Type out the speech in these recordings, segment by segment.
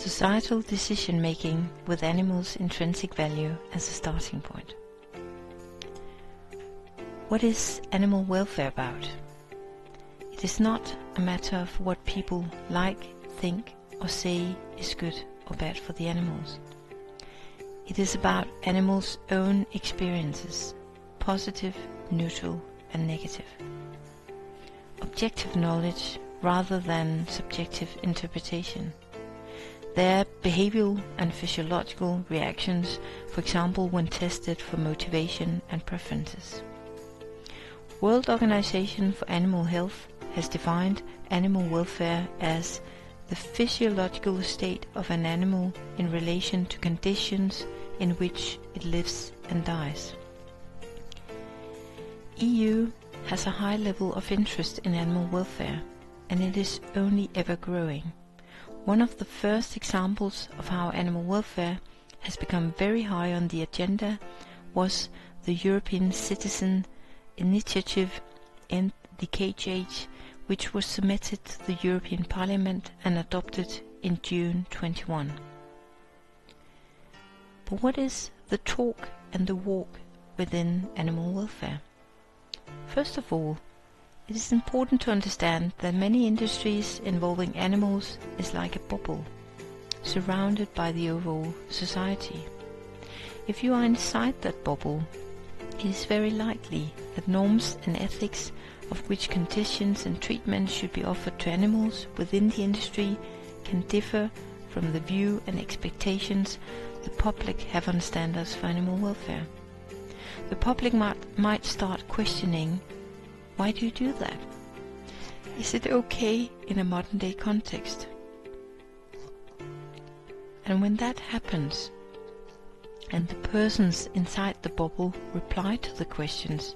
Societal decision-making with animals' intrinsic value as a starting point. What is animal welfare about? It is not a matter of what people like, think, or say is good or bad for the animals. It is about animals' own experiences, positive, neutral, and negative. Objective knowledge rather than subjective interpretation. Their behavioral and physiological reactions, for example when tested for motivation and preferences. World Organization for Animal Health has defined animal welfare as the physiological state of an animal in relation to conditions in which it lives and dies. EU has a high level of interest in animal welfare, and it is only ever growing. One of the first examples of how animal welfare has become very high on the agenda was the European Citizen Initiative and the KHH, which was submitted to the European Parliament and adopted in June 21. But what is the talk and the walk within animal welfare? First of all, it is important to understand that many industries involving animals is like a bubble, surrounded by the overall society. If you are inside that bubble, it is very likely that norms and ethics of which conditions and treatments should be offered to animals within the industry can differ from the view and expectations the public have on standards for animal welfare. The public might start questioning, why do you do that? Is it okay in a modern day context? And when that happens, and the persons inside the bubble reply to the questions,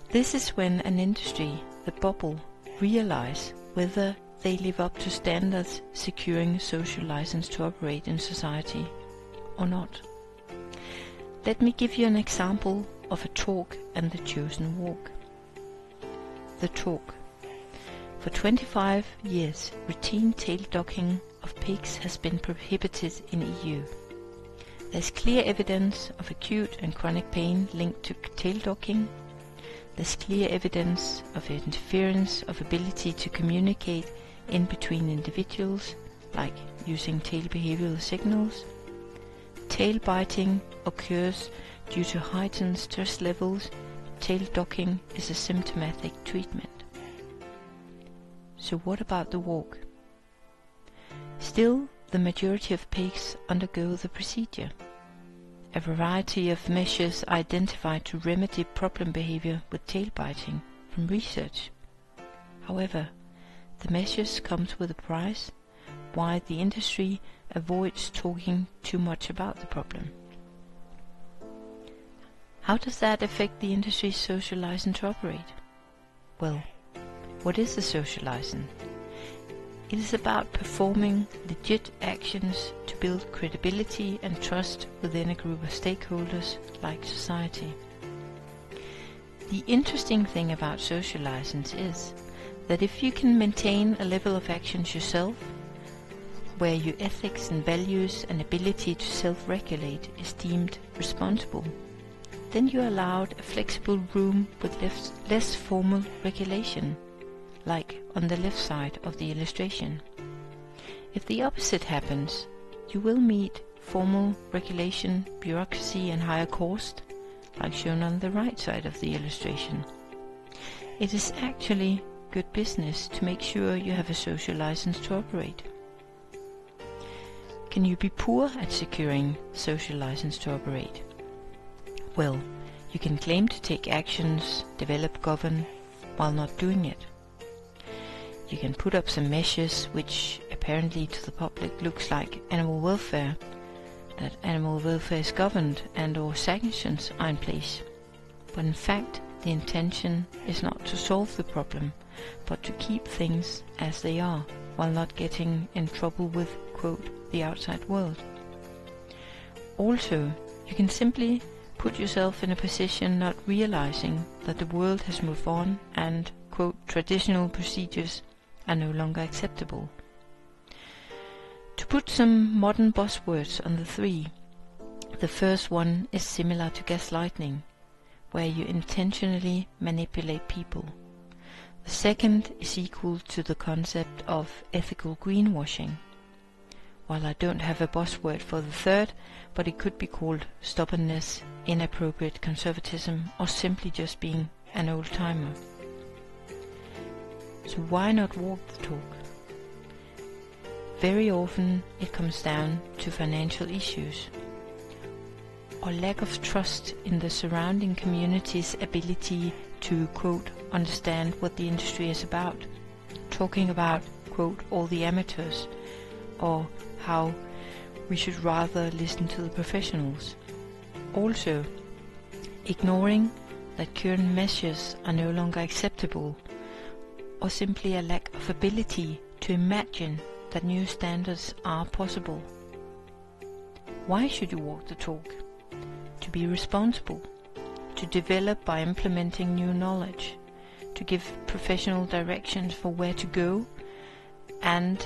this is when an industry, the bubble, realize whether they live up to standards securing social license to operate in society or not. Let me give you an example of a talk and the chosen walk. The talk. For 25 years, routine tail docking of pigs has been prohibited in EU. There is clear evidence of acute and chronic pain linked to tail docking. There is clear evidence of interference of ability to communicate in between individuals, like using tail behavioral signals. Tail biting occurs due to heightened stress levels. Tail docking is a symptomatic treatment. So what about the walk? Still, the majority of pigs undergo the procedure. A variety of measures are identified to remedy problem behavior with tail biting from research. However, the measures comes with a price, while the industry avoids talking too much about the problem. How does that affect the industry's social license to operate? Well, what is the social license? It is about performing legit actions to build credibility and trust within a group of stakeholders like society. The interesting thing about social license is that if you can maintain a level of actions yourself, where your ethics and values and ability to self-regulate is deemed responsible, then you are allowed a flexible room with less formal regulation, like on the left side of the illustration. If the opposite happens, you will meet formal regulation, bureaucracy and higher cost, like shown on the right side of the illustration. It is actually good business to make sure you have a social license to operate. Can you be poor at securing social license to operate? Well, you can claim to take actions, develop, govern, while not doing it. You can put up some measures which apparently to the public looks like animal welfare, that animal welfare is governed and or sanctions are in place. But in fact, the intention is not to solve the problem, but to keep things as they are, while not getting in trouble with, quote, the outside world. Also, you can simply put yourself in a position not realizing that the world has moved on and, quote, traditional procedures are no longer acceptable. To put some modern buzzwords on the three. The first one is similar to gaslighting, where you intentionally manipulate people. The second is equal to the concept of ethical greenwashing. While I don't have a buzzword for the third, but it could be called stubbornness, inappropriate conservatism, or simply just being an old-timer. So why not walk the talk? Very often it comes down to financial issues, or lack of trust in the surrounding community's ability to, quote, understand what the industry is about, talking about, quote, all the amateurs, or how we should rather listen to the professionals. Also, ignoring that current measures are no longer acceptable, or simply a lack of ability to imagine that new standards are possible. Why should you walk the talk? To be responsible, to develop by implementing new knowledge, to give professional directions for where to go, and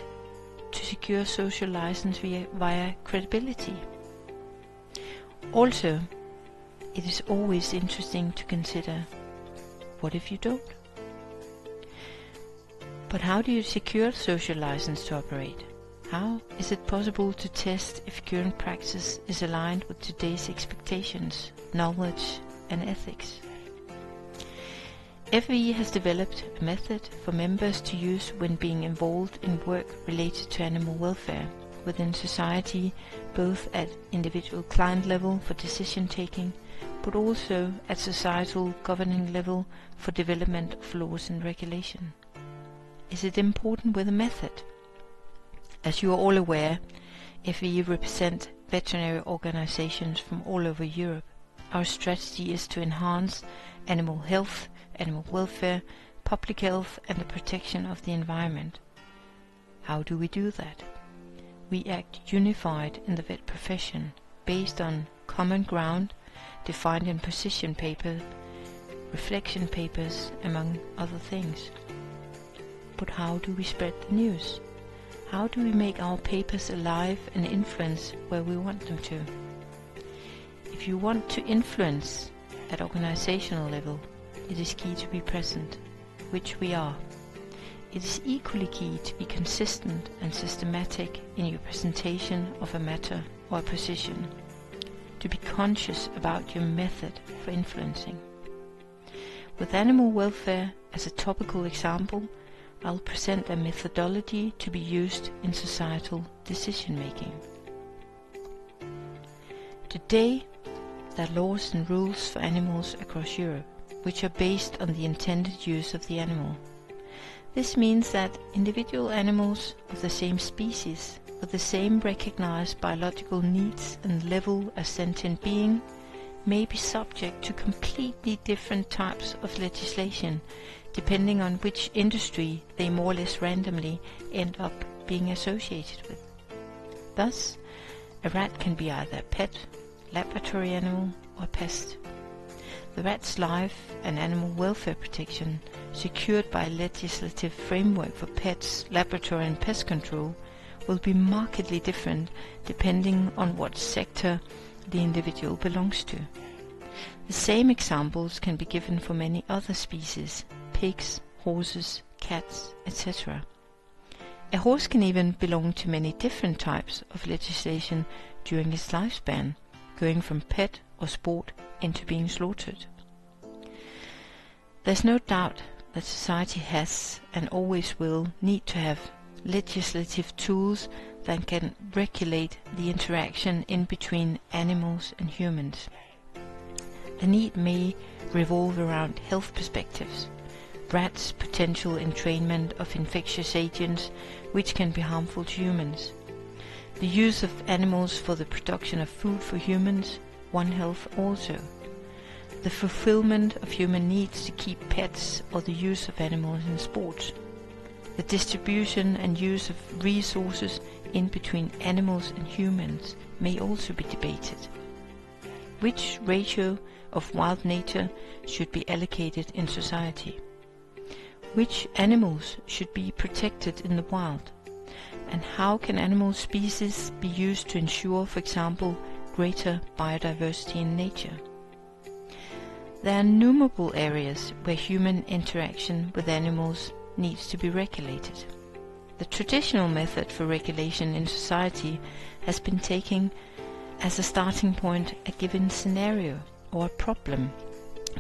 to secure social license via credibility. Also, it is always interesting to consider, what if you don't? But how do you secure social license to operate? How is it possible to test if current practice is aligned with today's expectations, knowledge and ethics? FVE has developed a method for members to use when being involved in work related to animal welfare within society, both at individual client level for decision taking, but also at societal governing level for development of laws and regulation. Is it important with a method? As you are all aware, FVE represent veterinary organizations from all over Europe. Our strategy is to enhance animal health, animal welfare, public health and the protection of the environment. How do we do that? We act unified in the vet profession, based on common ground defined in position paper, reflection papers, among other things. But how do we spread the news? How do we make our papers alive and influence where we want them to? If you want to influence at organizational level, it is key to be present, which we are. It is equally key to be consistent and systematic in your presentation of a matter or a position, to be conscious about your method for influencing. With animal welfare as a topical example, I'll present a methodology to be used in societal decision-making. Today, there are laws and rules for animals across Europe, which are based on the intended use of the animal. This means that individual animals of the same species, with the same recognized biological needs and level as sentient being, may be subject to completely different types of legislation, depending on which industry they more or less randomly end up being associated with. Thus, a rat can be either a pet, laboratory animal, or pest. The rat's life and animal welfare protection, secured by a legislative framework for pets, laboratory and pest control, will be markedly different depending on what sector the individual belongs to. The same examples can be given for many other species, pigs, horses, cats, etc. A horse can even belong to many different types of legislation during its lifespan, going from pet or sport into being slaughtered. There's no doubt that society has and always will need to have legislative tools that can regulate the interaction in between animals and humans. The need may revolve around health perspectives, rats' potential entrainment of infectious agents which can be harmful to humans, the use of animals for the production of food for humans, One Health also, the fulfillment of human needs to keep pets or the use of animals in sports, the distribution and use of resources in between animals and humans may also be debated. Which ratio of wild nature should be allocated in society? Which animals should be protected in the wild? and how can animal species be used to ensure, for example, greater biodiversity in nature? There are innumerable areas where human interaction with animals needs to be regulated. The traditional method for regulation in society has been taking as a starting point a given scenario or a problem,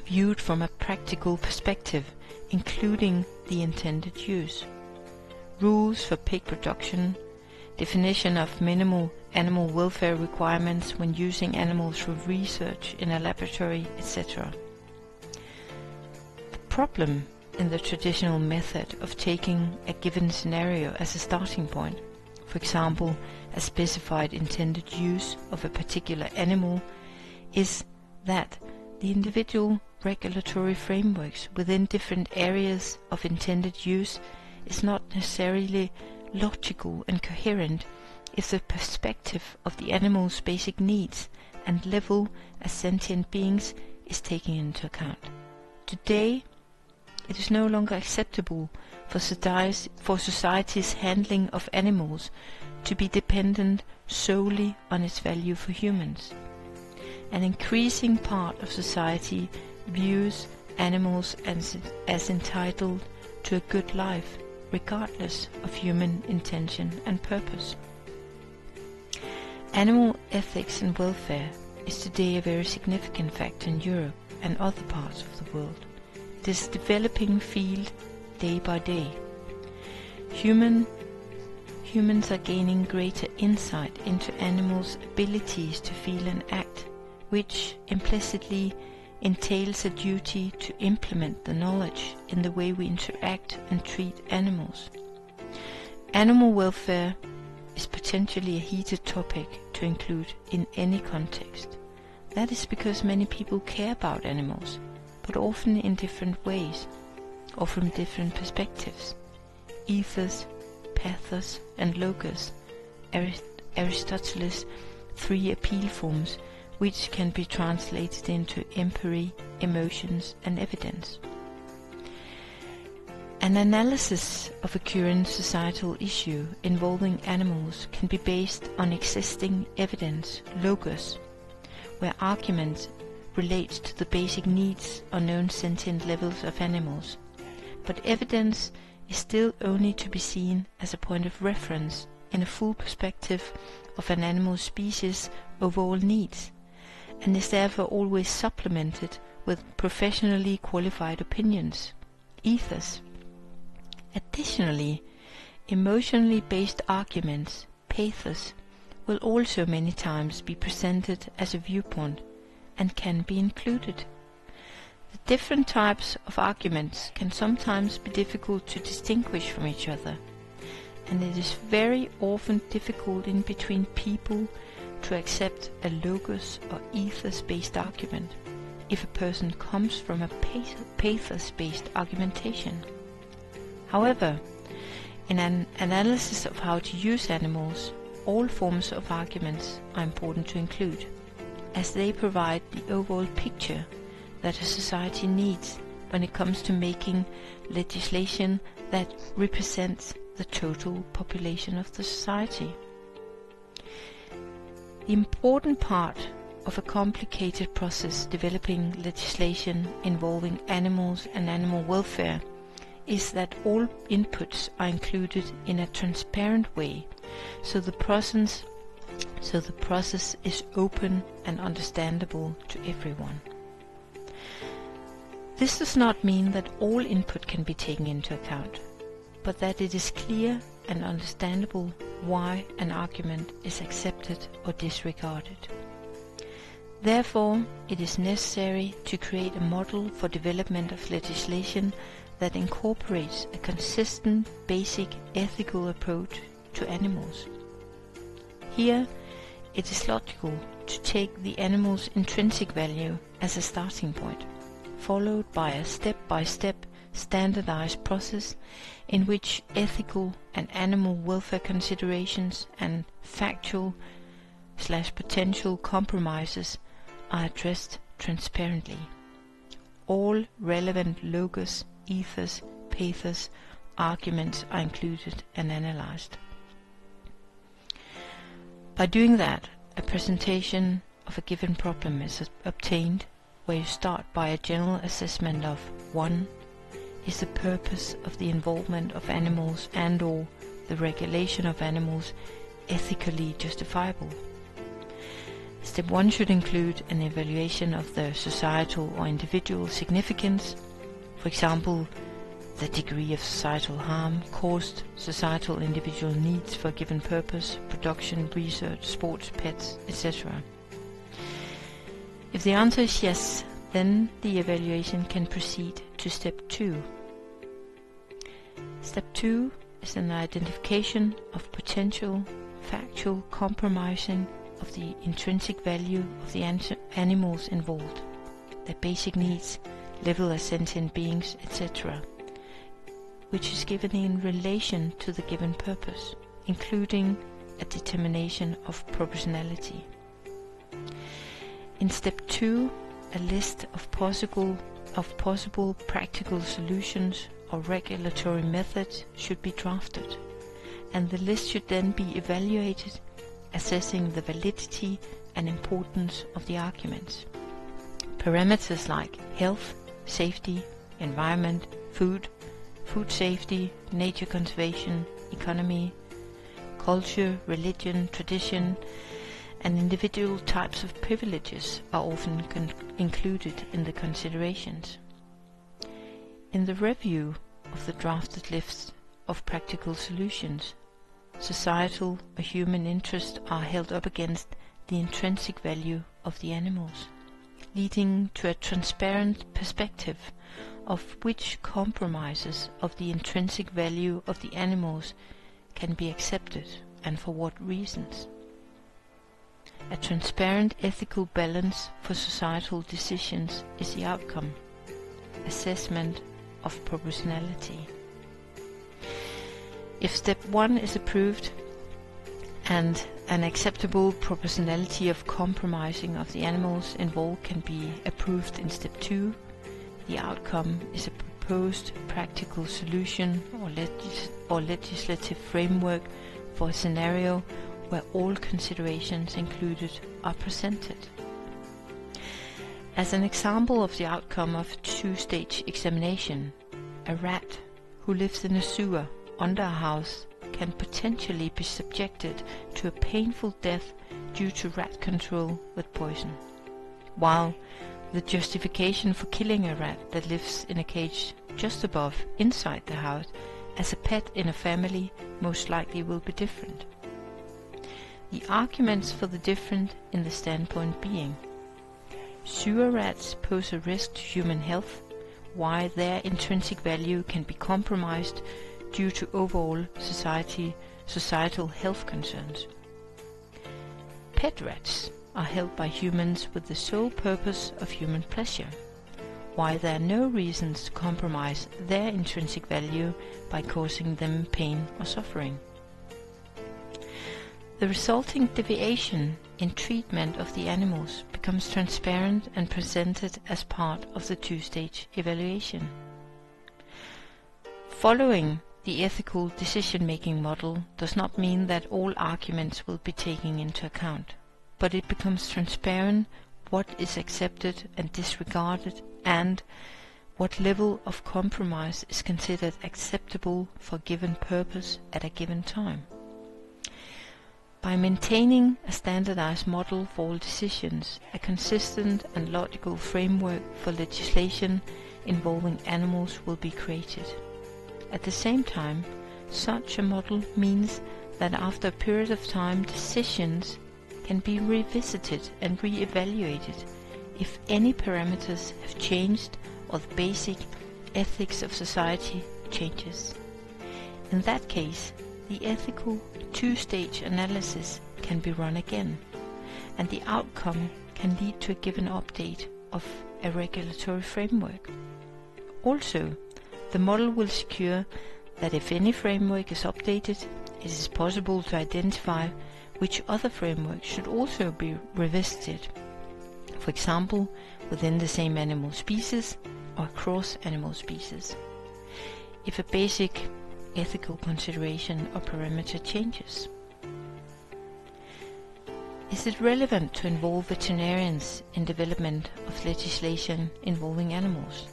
viewed from a practical perspective, including the intended use. Rules for pig production, definition of minimal animal welfare requirements when using animals for research in a laboratory, etc. The problem in the traditional method of taking a given scenario as a starting point, for example, a specified intended use of a particular animal, is that the individual regulatory frameworks within different areas of intended use is not necessarily logical and coherent if the perspective of the animal's basic needs and level as sentient beings is taken into account. Today, it is no longer acceptable for society's handling of animals to be dependent solely on its value for humans. An increasing part of society views animals as entitled to a good life, regardless of human intention and purpose. Animal ethics and welfare is today a very significant factor in Europe and other parts of the world. It is a developing field day by day. Humans are gaining greater insight into animals' abilities to feel and act, which implicitly entails a duty to implement the knowledge in the way we interact and treat animals. Animal welfare is potentially a heated topic to include in any context. That is because many people care about animals, but often in different ways, or from different perspectives. Ethos, pathos, and logos, Aristotle's three appeal forms, which can be translated into empathy, emotions, and evidence. An analysis of a current societal issue involving animals can be based on existing evidence, logos, where argument relates to the basic needs or known sentient levels of animals, but evidence is still only to be seen as a point of reference in a full perspective of an animal species' overall needs, and is therefore always supplemented with professionally qualified opinions, ethos. Additionally, emotionally based arguments, pathos, will also many times be presented as a viewpoint and can be included. The different types of arguments can sometimes be difficult to distinguish from each other, and it is very often difficult in between people to accept a logos or ethos-based argument if a person comes from a pathos-based argumentation. However, in an analysis of how to use animals, all forms of arguments are important to include, as they provide the overall picture that a society needs when it comes to making legislation that represents the total population of the society. The important part of a complicated process developing legislation involving animals and animal welfare is that all inputs are included in a transparent way, so the process is open and understandable to everyone. This does not mean that all input can be taken into account, but that it is clear and understandable why an argument is accepted or disregarded. Therefore, it is necessary to create a model for development of legislation that incorporates a consistent, basic ethical approach to animals. Here, it is logical to take the animal's intrinsic value as a starting point, followed by a step-by-step standardized process in which ethical and animal welfare considerations and factual/potential compromises are addressed transparently. All relevant logos, ethos, pathos arguments are included and analyzed. By doing that, a presentation of a given problem is obtained, where you start by a general assessment of 1. Is the purpose of the involvement of animals and/or the regulation of animals ethically justifiable? Step 1 should include an evaluation of the societal or individual significance, for example, the degree of societal harm caused, societal individual needs for a given purpose, production, research, sports, pets, etc. If the answer is yes, then the evaluation can proceed to step 2. Step 2 is an identification of potential factual compromising of the intrinsic value of the animals involved, their basic needs, level as sentient beings, etc., which is given in relation to the given purpose, including a determination of proportionality. In step 2, a list of possible practical solutions or regulatory methods should be drafted, and the list should then be evaluated, assessing the validity and importance of the arguments. Parameters like health, safety, environment, food safety, nature conservation, economy, culture, religion, tradition, and individual types of privileges are often included in the considerations. In the review of the drafted list of practical solutions, societal or human interests are held up against the intrinsic value of the animals, leading to a transparent perspective of which compromises of the intrinsic value of the animals can be accepted and for what reasons. A transparent ethical balance for societal decisions is the outcome. Assessment of proportionality. If step 1 is approved and an acceptable proportionality of compromising of the animals involved can be approved in step 2, the outcome is a proposed practical solution or legislative framework for a scenario where all considerations included are presented. As an example of the outcome of a 2-stage examination, a rat who lives in a sewer under a house can potentially be subjected to a painful death due to rat control with poison, while the justification for killing a rat that lives in a cage just above inside the house as a pet in a family most likely will be different. The arguments for the different in the standpoint being: sewer rats pose a risk to human health, why their intrinsic value can be compromised due to overall societal health concerns. Pet rats are held by humans with the sole purpose of human pleasure, why there are no reasons to compromise their intrinsic value by causing them pain or suffering. The resulting deviation in treatment of the animals becomes transparent and presented as part of the 2-stage evaluation. Following the ethical decision-making model does not mean that all arguments will be taken into account, but it becomes transparent what is accepted and disregarded and what level of compromise is considered acceptable for a given purpose at a given time. By maintaining a standardized model for all decisions, a consistent and logical framework for legislation involving animals will be created. At the same time, such a model means that after a period of time, decisions can be revisited and re-evaluated if any parameters have changed or the basic ethics of society changes. In that case, the ethical 2-stage analysis can be run again, and the outcome can lead to a given update of a regulatory framework. Also, the model will secure that if any framework is updated, it is possible to identify which other frameworks should also be revisited, for example, within the same animal species or across animal species, if a basic ethical consideration or parameter changes. Is it relevant to involve veterinarians in development of legislation involving animals?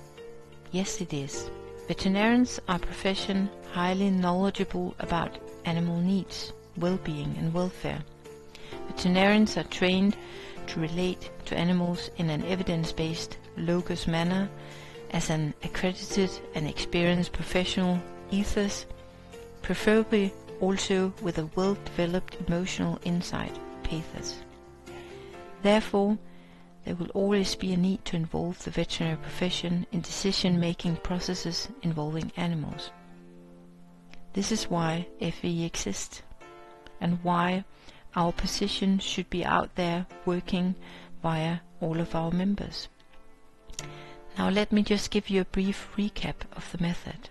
Yes, it is. Veterinarians are a profession highly knowledgeable about animal needs, well-being and welfare. Veterinarians are trained to relate to animals in an evidence-based, logos manner as an accredited and experienced professional ethos, preferably also with a well-developed emotional insight, pathos. Therefore, there will always be a need to involve the veterinary profession in decision-making processes involving animals. This is why FE exists, and why our position should be out there working via all of our members. Now let me just give you a brief recap of the method.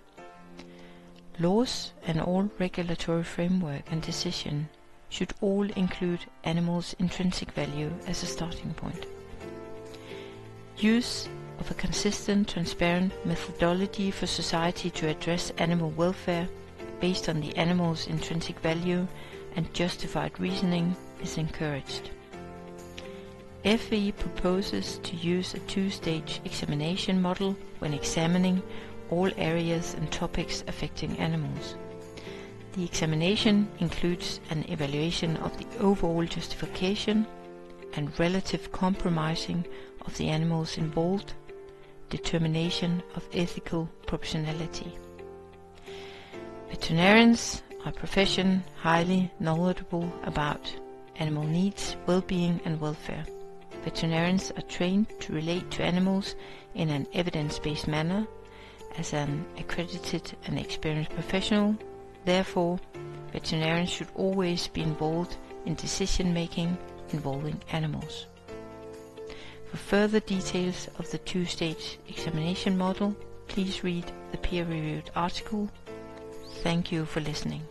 Laws and all regulatory framework and decision should all include animals' intrinsic value as a starting point. Use of a consistent, transparent methodology for society to address animal welfare based on the animal's intrinsic value and justified reasoning is encouraged. FE proposes to use a two-stage examination model when examining all areas and topics affecting animals. The examination includes an evaluation of the overall justification and relative compromising of the animals involved, determination of ethical proportionality. Veterinarians are a profession highly knowledgeable about animal needs, well-being and welfare. Veterinarians are trained to relate to animals in an evidence-based manner as an accredited and experienced professional. Therefore, veterinarians should always be involved in decision-making involving animals. For further details of the two-stage examination model, please read the peer-reviewed article. Thank you for listening.